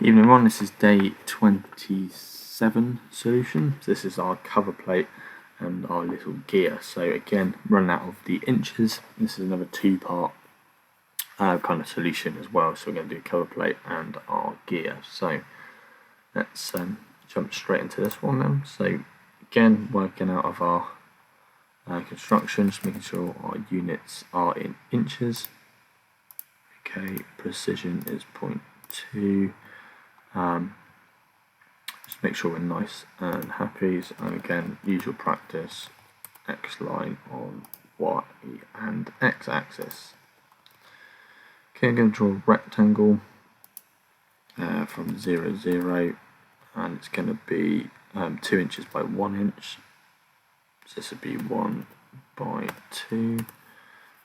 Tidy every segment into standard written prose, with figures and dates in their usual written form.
Evening everyone, this is day 27 solution. So this is our cover plate and our little gear. So again, running out of the inches. This is another two-part kind of solution as well. So we're going to do cover plate and our gear. So let's jump straight into this one then. So again, working out of our construction, just making sure our units are in inches. Okay, precision is 0.2. Just make sure we're nice and happy, and again, usual practice, X line on Y and X axis. Okay, I'm going to draw a rectangle from 0, 0, and it's going to be 2 inches by 1 inch. So this would be 1 by 2,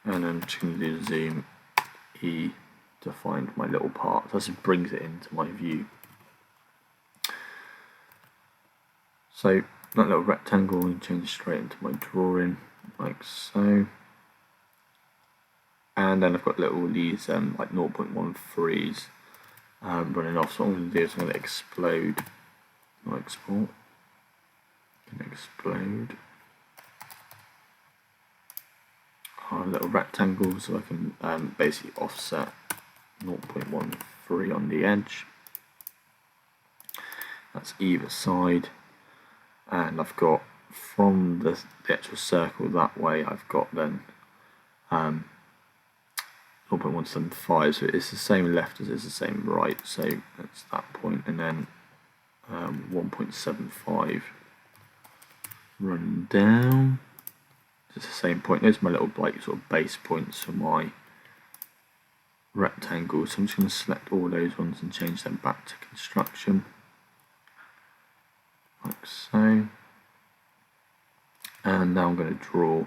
and then I'm just going to do zoom E to find my little part. So this brings it into my view. So that little rectangle, we change straight into my drawing, like so. And then I've got little these like 0.13s running off. So what I'm going to do is I'm going to explode my export. Explode our little rectangle, so I can basically offset 0.13 on the edge. That's either side. And I've got from the actual circle that way, I've got then 0.175, so it's the same left as it's the same right, so that's that point, and then 1.75 run down. It's the same point. There's my little like sort of base points for my rectangle, so I'm just going to select all those ones and change them back to construction. Like so, and now I'm going to draw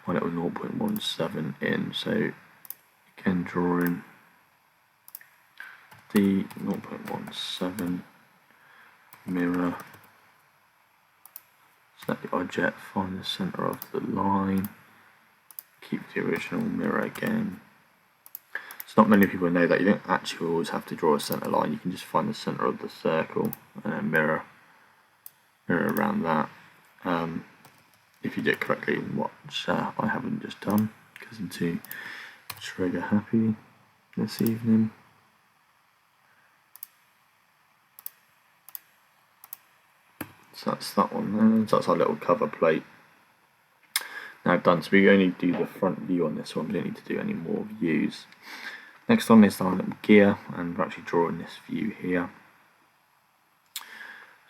my little 0.17 in. So again, drawing the 0.17 mirror, select the object, find the center of the line, keep the original mirror again. So not many people know that you don't actually always have to draw a center line. You can just find the center of the circle and then mirror around that, if you do it correctly, which I haven't just done because I'm too trigger happy this evening. So that's that one there. So that's our little cover plate now done. So we only do the front view on this one, we don't need to do any more views. Next on is our little gear, and we're actually drawing this view here.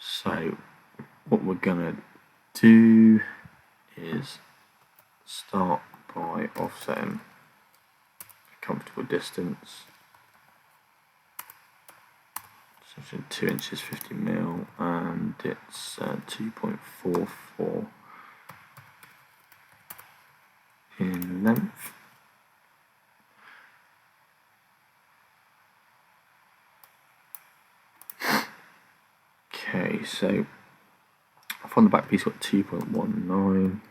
So what we're going to do is start by offsetting a comfortable distance. So 2 inches 50 mil, and it's 2.44 in length. Okay, so on the back piece got 2.19.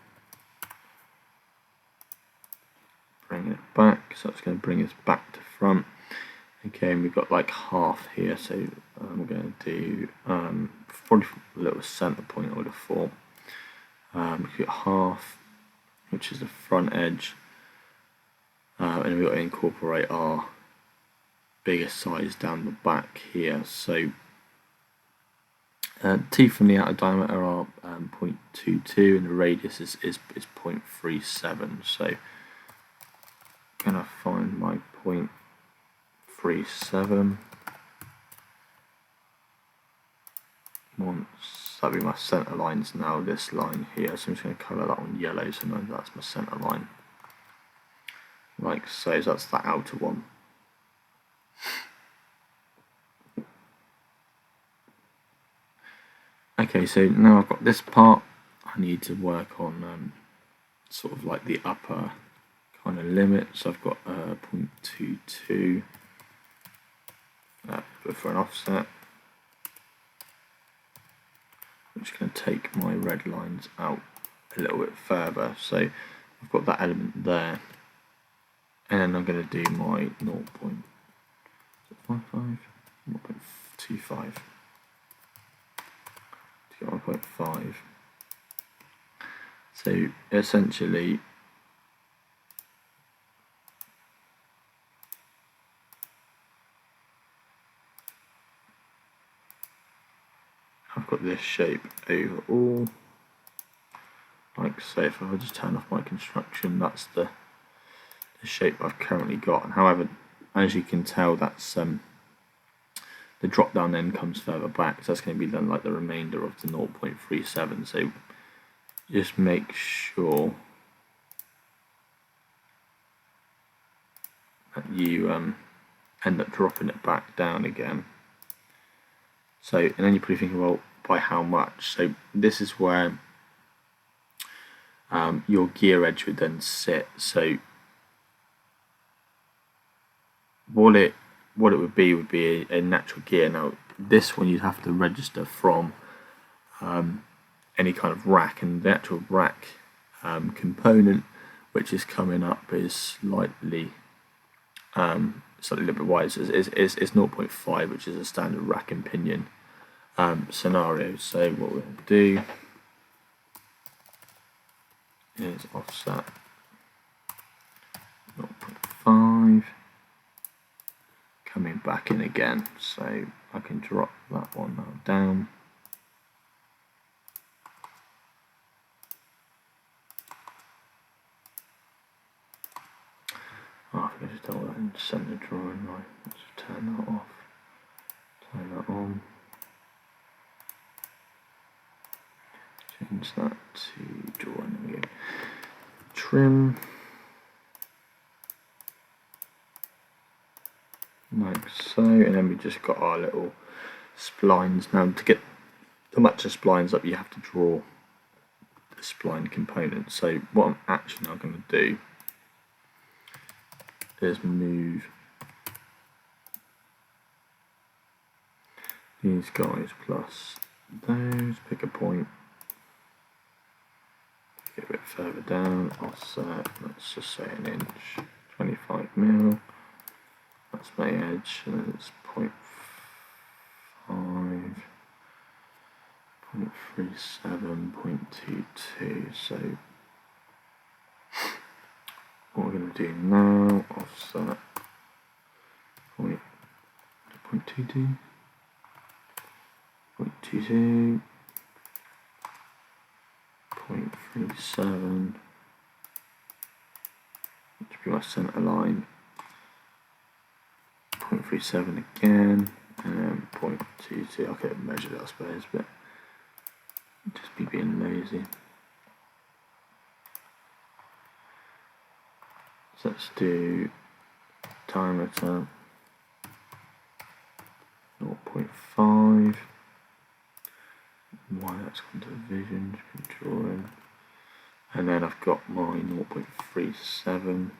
Bring it back, so that's going to bring us back to front. Okay, and we've got like half here, so we're going to do probably a little center point, I would have thought. We've got half, which is the front edge, and we've got to incorporate our biggest size down the back here. So teeth from the outer diameter are 0.22 and the radius is 0.37. So I'm going to find my 0.37. Once that'll be my center lines now, this line here. So I'm just going to colour that one yellow, so now that's my center line. Like so, that's that outer one. Okay, so now I've got this part, I need to work on sort of like the upper kind of limit. So I've got 0.22 for an offset. I'm just going to take my red lines out a little bit further. So I've got that element there, and then I'm going to do my 0.55, 1.25 to get 1.5. So essentially I've got this shape overall, like so. If I just turn off my construction, that's the shape I've currently got. And however, as you can tell, that's the drop down end comes further back, so that's going to be then like the remainder of the 0.37. So just make sure that you end up dropping it back down again. So, and then you're probably thinking, well, by how much? So this is where your gear edge would then sit. So what it would be a natural gear. Now this one you'd have to register from any kind of rack, and the actual rack component which is coming up is slightly a little bit wide. So it's 0.5, which is a standard rack and pinion scenario. So what we're going to do is offset 0.5, coming back in again. So I can drop that one now down. Oh, I just don't want to send the drawing line. Let's turn that off. Turn that on. Change that to drawing. There we go. Trim. Like so, and then we just got our little splines. Now to match the splines up, you have to draw the spline component. So what I'm actually now going to do is move these guys plus those, pick a point, get a bit further down, offset, let's just say an inch, 25 mil, that's my edge, and then it's 0.5, 0.37, 0.22, so what we're going to do now, offset 0.22, 0.22, 0.37, which would be my centre line, 0.37 again, and then 0.22. I could have measured it, I suppose, but just be being lazy. So let's do diameter 0.5. Why that's gone to vision, drawing, and then I've got my 0.37,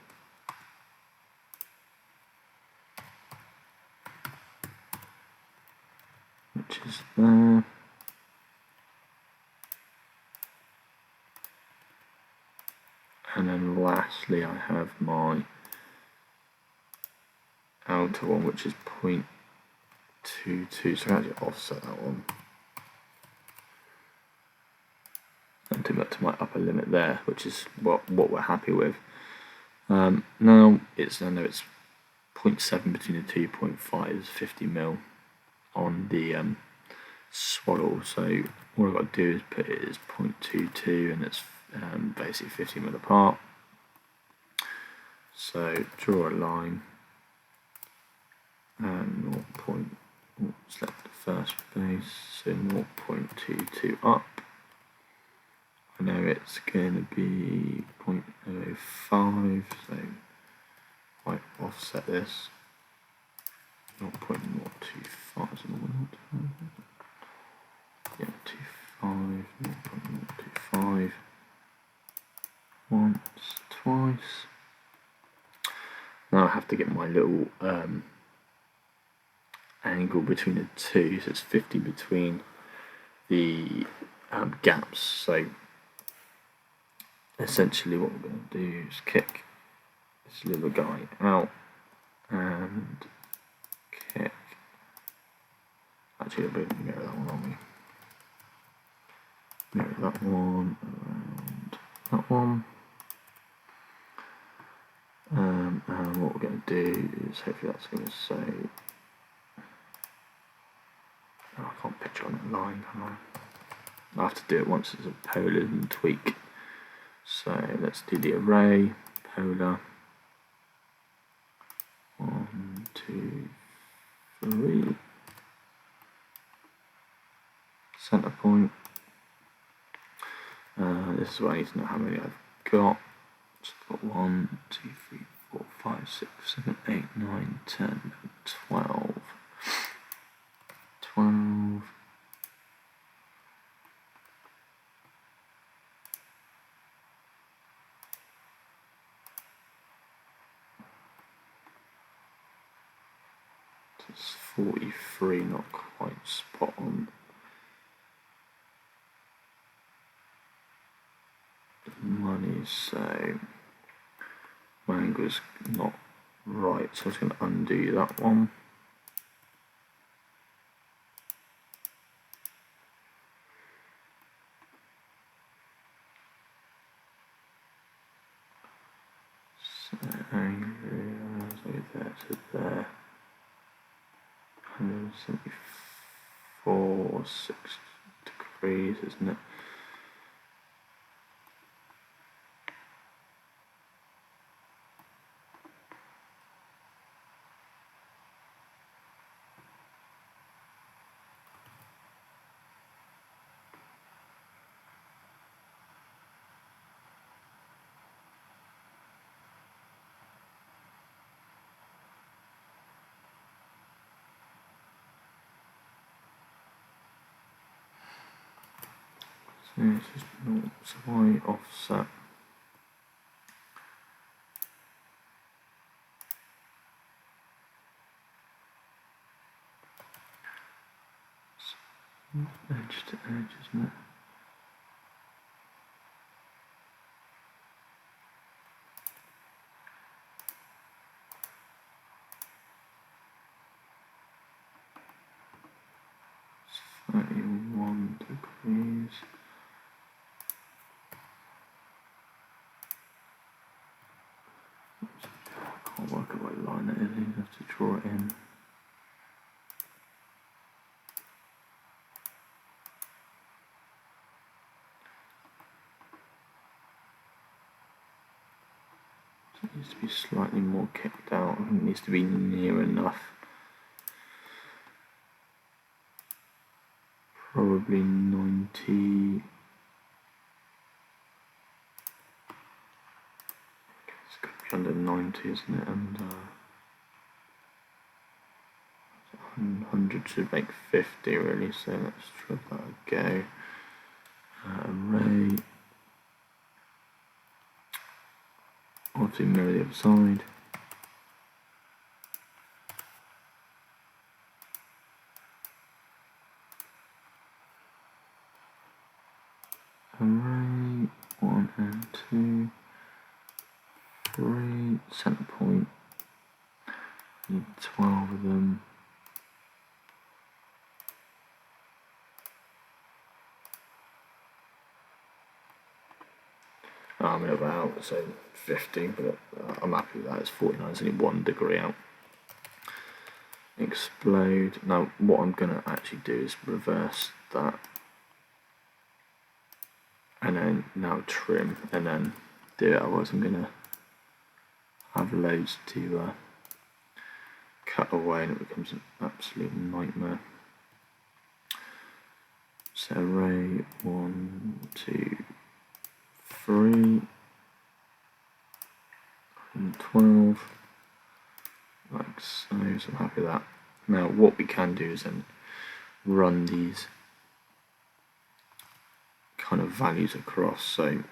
which is there. And then lastly I have my outer one, which is 0.22, so I can actually offset that one and do that to my upper limit there, which is what we're happy with. Now I know it's 0.7 between the 2.5 is 50 mil on the swaddle, so all I've got to do is put it as 0.22, and it's basically 50 mil apart. So draw a line and select the first base, so 0.22 up. I know it's going to be 0.05, so I offset this 0.025, yeah, 25, 0.025, once, twice. Now I have to get my little angle between the two, so it's 50 between the gaps. So essentially what we're going to do is kick this little guy out and kick actually, we can mirror that one, aren't we? Mirror that one around that one. And what we're going to do is hopefully that's going to say. Oh, I can't picture on that line, can I? I have to do it once as a polar and tweak. So let's do the array, polar. 1, 2, 3. Center point. This is what I need to know how many I've got. So I've got 1, 2, 3, 4, 5, 6, 7, 8, 9, 10, 12. 12. It's 43, not quite spot on. Money, so my angle's not right, so I'm just going to undo that one. So angle, so there to there. 174, 6 degrees, isn't it? So it's just not so I offset. Edge to edge, isn't it? It's 31 degrees. I can't work out what line it is, you have to draw it in. It needs to be slightly more kicked out. I think it needs to be near enough. Probably 90. It's got to be under 90, isn't it? And 100 should make 50 really, so let's try that a go. Array. Obviously mirror the other side. Array 1 and 2, 3, center point. Need 12 of them. I'm in about, so 50, but I'm happy with that. It's 49, it's only 1 degree out. Explode. Now, what I'm going to actually do is reverse that. And then now trim, and then do it. Otherwise, I'm going to have loads to cut away, and it becomes an absolute nightmare. So, array 1, 2, 3, and 12, like so. So I'm happy with that. Now, what we can do is then run these kind of values across. So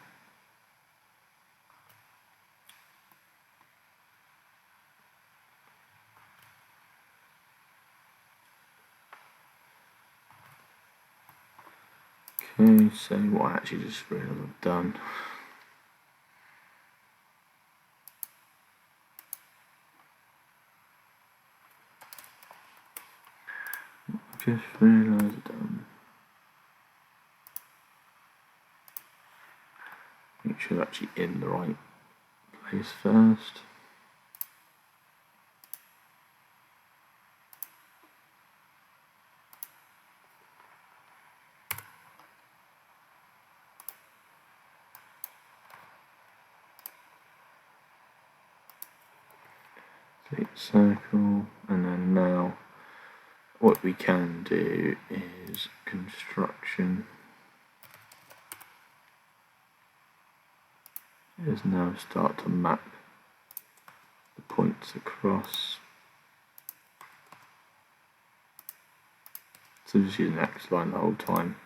okay, so what I actually just realized I've done. just realised make sure they're actually in the right place first. Complete circle, and then now what we can do is construction is now start to map the points across. So just use an X line the whole time.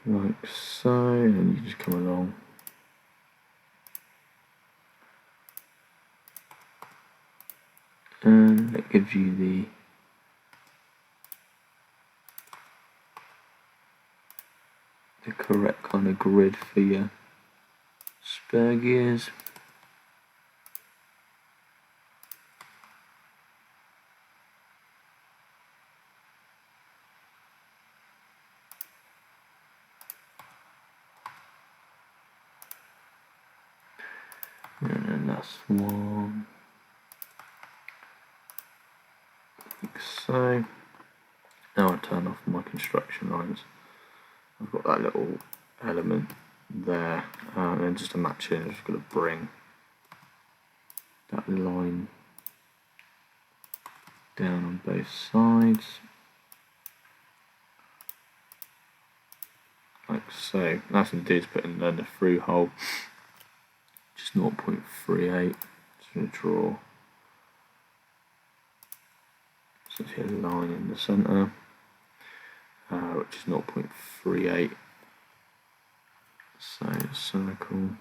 Like so, and you just come along. And that gives you the correct kind of grid for your spur gears. And then that's one, like so. Now I turn off my construction lines. I've got that little element there, and then just to match it, I'm just going to bring that line down on both sides, like so. That's what I'm going to do is put in the through hole, just 0.38. Just going to draw essentially a line in the centre, which is 0.38. So circle.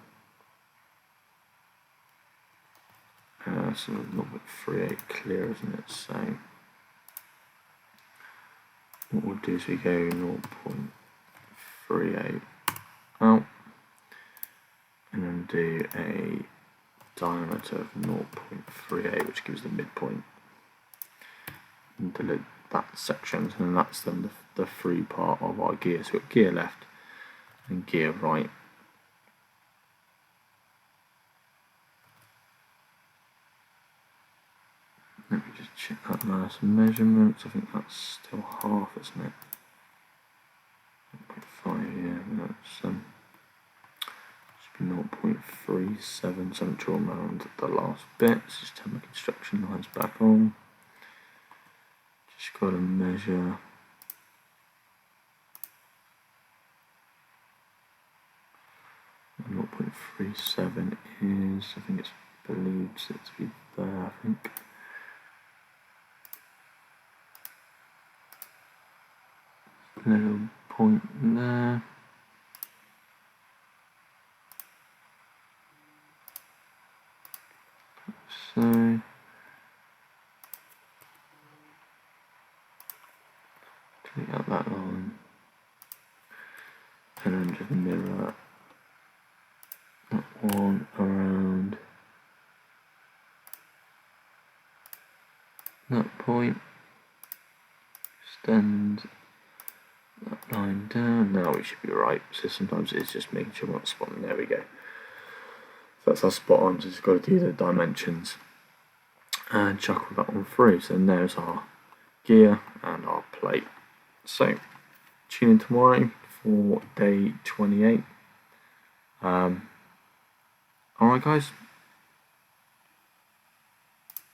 So 0.38 clear, isn't it? So what we'll do is we go 0.38 out, and then do a diameter of 0.38, which gives the midpoint, and delete that section, and that's then the through part of our gear. So we've got gear left and gear right. Let me just check that last measurements. I think that's still half, isn't it? 0.5, yeah, that's should be 0.37. So I'm drawing around the last bit. Just turn my construction lines back on. Just got to measure. And 0.37 is, I think it's believed it to be there, I think. Little point there. So clean out that line, and then just mirror that one around that point. Extend that line down. Now we should be right. So sometimes it's just making sure we're not spot on. There we go. So that's our spot on. So it's got to do the dimensions and chuckle that one through. So there's our gear and our plate. So tune in tomorrow for day 28. Alright guys.